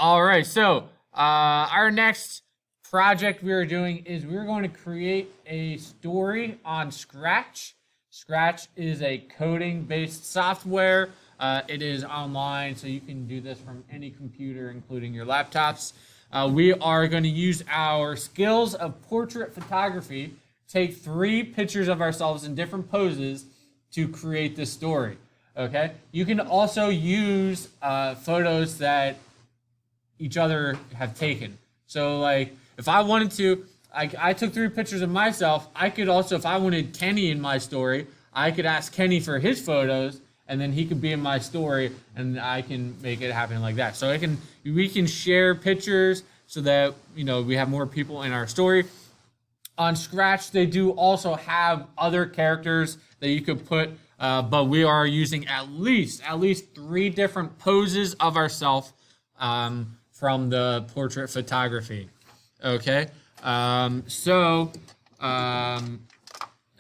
All right, so our next project we are doing is we're going to create a story on Scratch. Scratch is a coding-based software. It is online, so you can do this from any computer, including your laptops. We are going to use our skills of portrait photography, take 3 pictures of ourselves in different poses to create this story. Okay? You can also use photos that each other have taken. So like if I wanted to, I took 3 pictures of myself. I could also, if I wanted Kenny in my story, I could ask Kenny for his photos and then he could be in my story and I can make it happen like that. So we can share pictures so that, we have more people in our story. On Scratch, they do also have other characters that you could put, but we are using at least 3 different poses of ourselves from the portrait photography. Okay,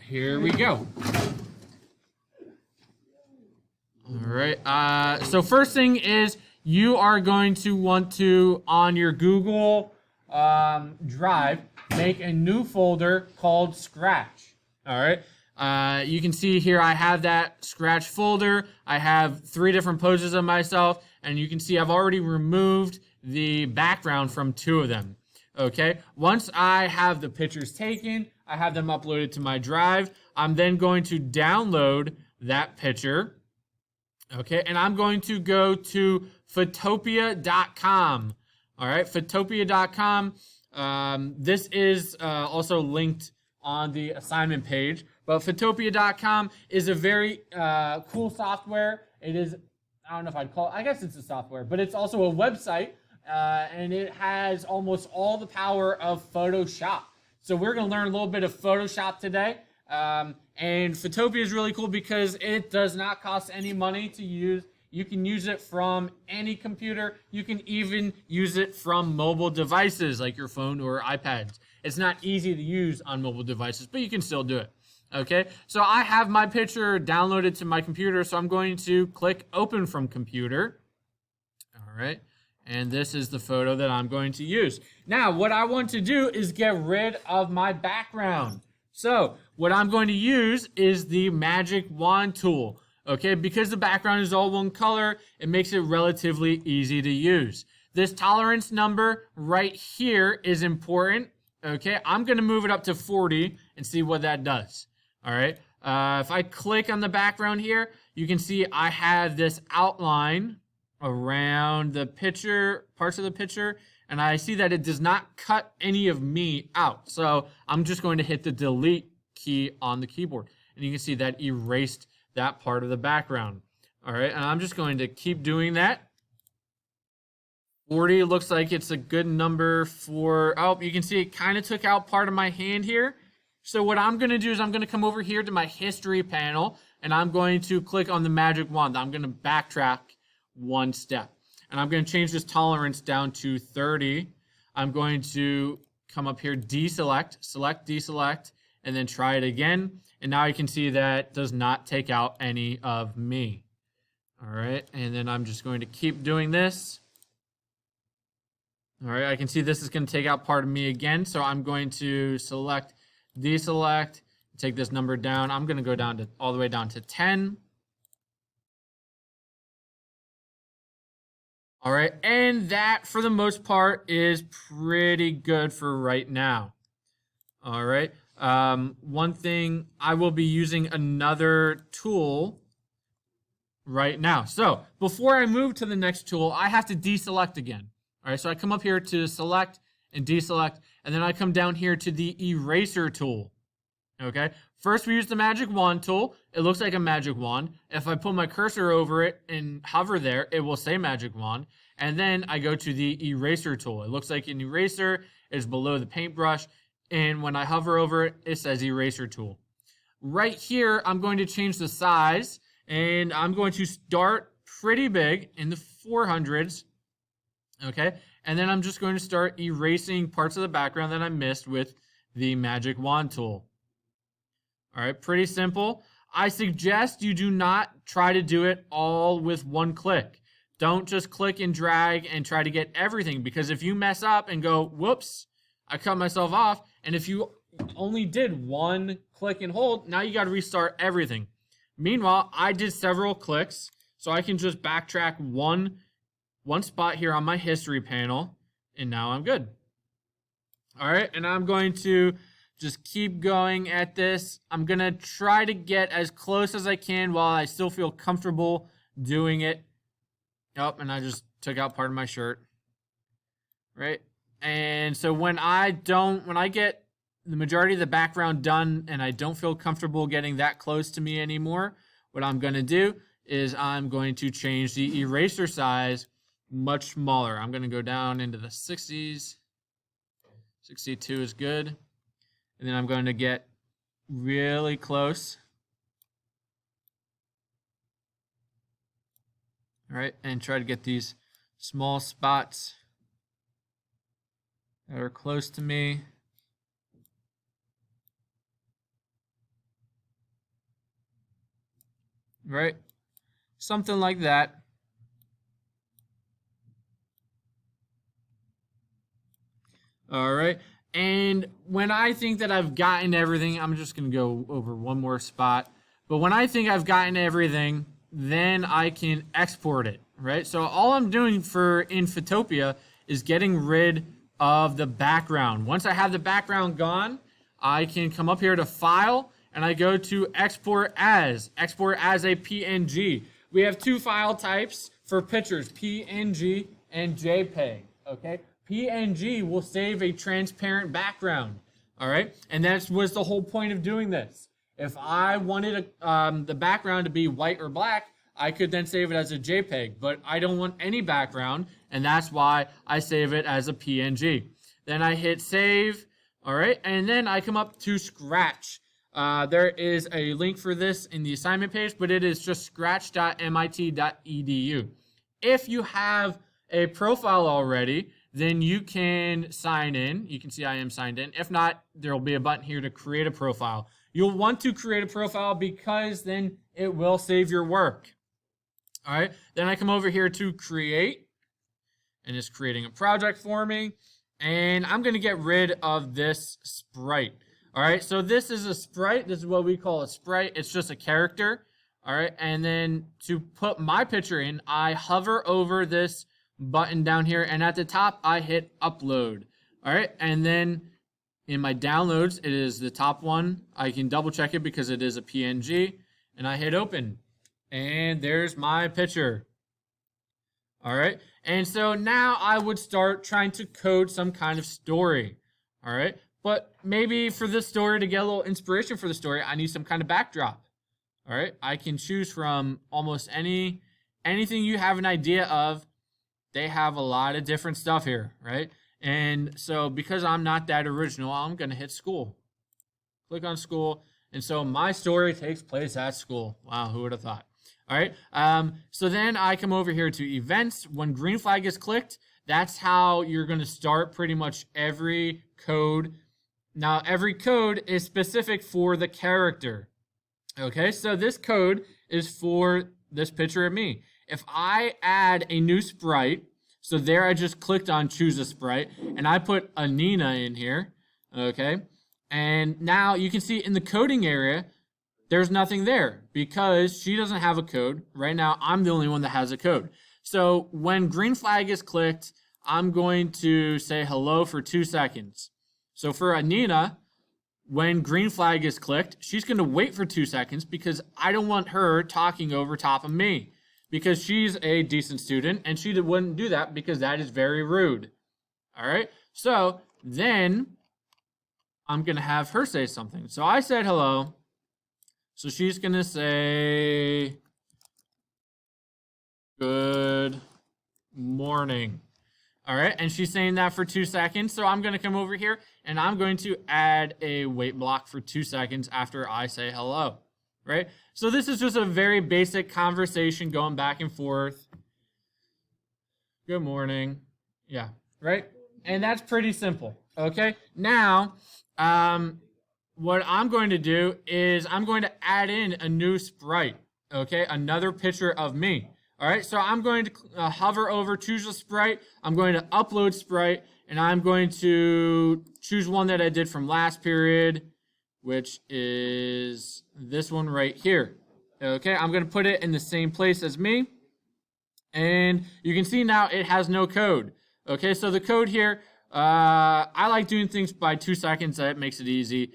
here we go. All right. So first thing is you are going to want to, on your Google Drive, make a new folder called Scratch. All right. You can see here I have that Scratch folder. I have 3 different poses of myself, and you can see I've already removed the background from 2 of them. Okay. Once I have the pictures taken, I have them uploaded to my drive. I'm then going to download that picture. Okay. And I'm going to go to photopia.com. All right. Photopia.com. This is also linked on the assignment page, but photopia.com is a very cool software. It is, I don't know if I'd call it, I guess it's a software, but it's also a website, and it has almost all the power of Photoshop. So we're going to learn a little bit of Photoshop today. And Photopia is really cool because it does not cost any money to use. You can use it from any computer. You can even use it from mobile devices like your phone or iPads. It's not easy to use on mobile devices, but you can still do it. Okay, so I have my picture downloaded to my computer, so I'm going to click Open from Computer. All right, and this is the photo that I'm going to use. Now, what I want to do is get rid of my background. So, what I'm going to use is the Magic Wand tool. Okay, because the background is all one color, it makes it relatively easy to use. This tolerance number right here is important. Okay, I'm going to move it up to 40 and see what that does. All right, if I click on the background here, you can see I have this outline around the picture, parts of the picture, and I see that it does not cut any of me out. So I'm just going to hit the delete key on the keyboard, and you can see that erased that part of the background. All right, and I'm just going to keep doing that. 40 looks like it's a good number for, oh, you can see it kind of took out part of my hand here. So what I'm going to do is I'm going to come over here to my history panel, and I'm going to click on the magic wand. I'm going to backtrack 1 step, and I'm going to change this tolerance down to 30. I'm going to come up here, deselect, select, deselect, and then try it again. And now you can see that does not take out any of me. All right, and then I'm just going to keep doing this. All right, I can see this is going to take out part of me again, so I'm going to select, deselect, take this number down. I'm going to go down to all the way down to 10. All right, and that, for the most part, is pretty good for right now. All right, one thing, I will be using another tool right now. So before I move to the next tool, I have to deselect again. All right, so I come up here to select and deselect, and then I come down here to the eraser tool. Okay, first we use the magic wand tool. It looks like a magic wand. If I put my cursor over it and hover there, it will say magic wand. And then I go to the eraser tool. It looks like an eraser is below the paintbrush, and when I hover over it, it says eraser tool. Right here, I'm going to change the size, and I'm going to start pretty big in the 400s. Okay, and then I'm just going to start erasing parts of the background that I missed with the magic wand tool. All right, pretty simple. I suggest you do not try to do it all with 1 click. Don't just click and drag and try to get everything, because if you mess up and go, whoops, I cut myself off, and if you only did one click and hold, now you got to restart everything. Meanwhile, I did several clicks, so I can just backtrack one spot here on my history panel, and now I'm good. All right, and I'm going to just keep going at this. I'm going to try to get as close as I can while I still feel comfortable doing it. Oh, and I just took out part of my shirt. Right? And so when I get the majority of the background done and I don't feel comfortable getting that close to me anymore, what I'm going to do is I'm going to change the eraser size much smaller. I'm going to go down into the 60s. 62 is good. And then I'm going to get really close. All right, and try to get these small spots that are close to me. Right? Something like that. All right. And when I think that I've gotten everything, I'm just going to go over one more spot. But when I think I've gotten everything, then I can export it, right? So all I'm doing in Photopea is getting rid of the background. Once I have the background gone, I can come up here to File, and I go to Export as a PNG. We have two file types for pictures, PNG and JPEG, okay? PNG will save a transparent background, all right? And that was the whole point of doing this. If I wanted the background to be white or black, I could then save it as a JPEG, but I don't want any background, and that's why I save it as a PNG. Then I hit save, all right? And then I come up to Scratch. There is a link for this in the assignment page, but it is just scratch.mit.edu. If you have a profile already, then you can sign in. You can see I am signed in. If not, there will be a button here to create a profile. You'll want to create a profile because then it will save your work. All right, then I come over here to create, and it's creating a project for me. And I'm going to get rid of this sprite. All right, so this is a sprite. This is what we call a sprite. It's just a character. All right, and then to put my picture in, I hover over this button down here, and at the top I hit upload. All right, and then in my downloads, it is the top one. I can double check it because it is a PNG, and I hit open, and there's my picture. All right, and so now I would start trying to code some kind of story. All right, but maybe for this story, to get a little inspiration for the story, I need some kind of backdrop. All right, I can choose from almost anything you have an idea of. They have a lot of different stuff here, right? And so because I'm not that original, I'm going to hit school. Click on school. And so my story takes place at school. Wow, who would have thought? All right. So then I come over here to events. When green flag is clicked, that's how you're going to start pretty much every code. Now, every code is specific for the character. Okay, so this code is for this picture of me. If I add a new sprite, so there I just clicked on choose a sprite, and I put a Nina in here, okay? And now you can see in the coding area, there's nothing there because she doesn't have a code. Right now, I'm the only one that has a code. So when green flag is clicked, I'm going to say hello for 2 seconds. So for Nina, when green flag is clicked, she's going to wait for 2 seconds because I don't want her talking over top of me, because she's a decent student and she wouldn't do that because that is very rude. All right, so then I'm going to have her say something. So I said hello. So she's going to say good morning. All right, and she's saying that for 2 seconds. So I'm going to come over here and I'm going to add a wait block for 2 seconds after I say hello. Right? So this is just a very basic conversation going back and forth. Good morning. Yeah, right? And that's pretty simple. Okay? Now, what I'm going to do is I'm going to add in a new sprite. Okay? Another picture of me. All right, so I'm going to hover over, choose a sprite. I'm going to upload sprite, and I'm going to choose one that I did from last period, which is this one right here. Okay, I'm going to put it in the same place as me. And you can see now it has no code. Okay, so the code here, I like doing things by 2 seconds. That makes it easy.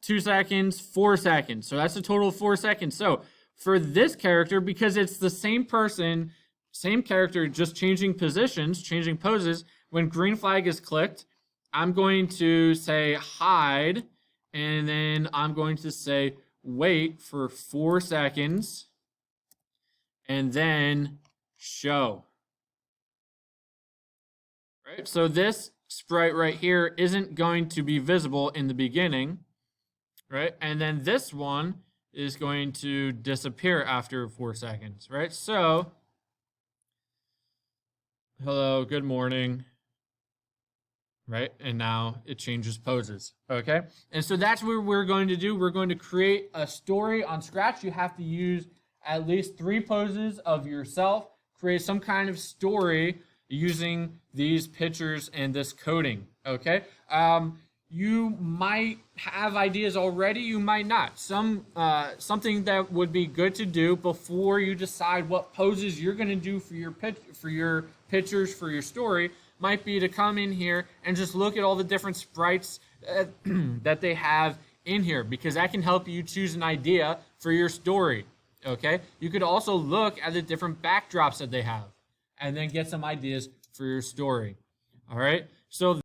2 seconds, 4 seconds. So that's a total of 4 seconds. So for this character, because it's the same person, same character, just changing positions, changing poses, when green flag is clicked, I'm going to say hide, and then I'm going to say wait for 4 seconds, and then show. Right? So this sprite right here isn't going to be visible in the beginning, right? And then this one is going to disappear after 4 seconds, right? So, hello, good morning, right? And now it changes poses, okay? And so that's what we're going to do. We're going to create a story on Scratch. You have to use at least 3 poses of yourself, create some kind of story using these pictures and this coding, okay? You might have ideas already, you might not. Something that would be good to do before you decide what poses you're going to do for your pictures, for your story, might be to come in here and just look at all the different sprites that they have in here, because that can help you choose an idea for your story, okay? You could also look at the different backdrops that they have and then get some ideas for your story. All right, so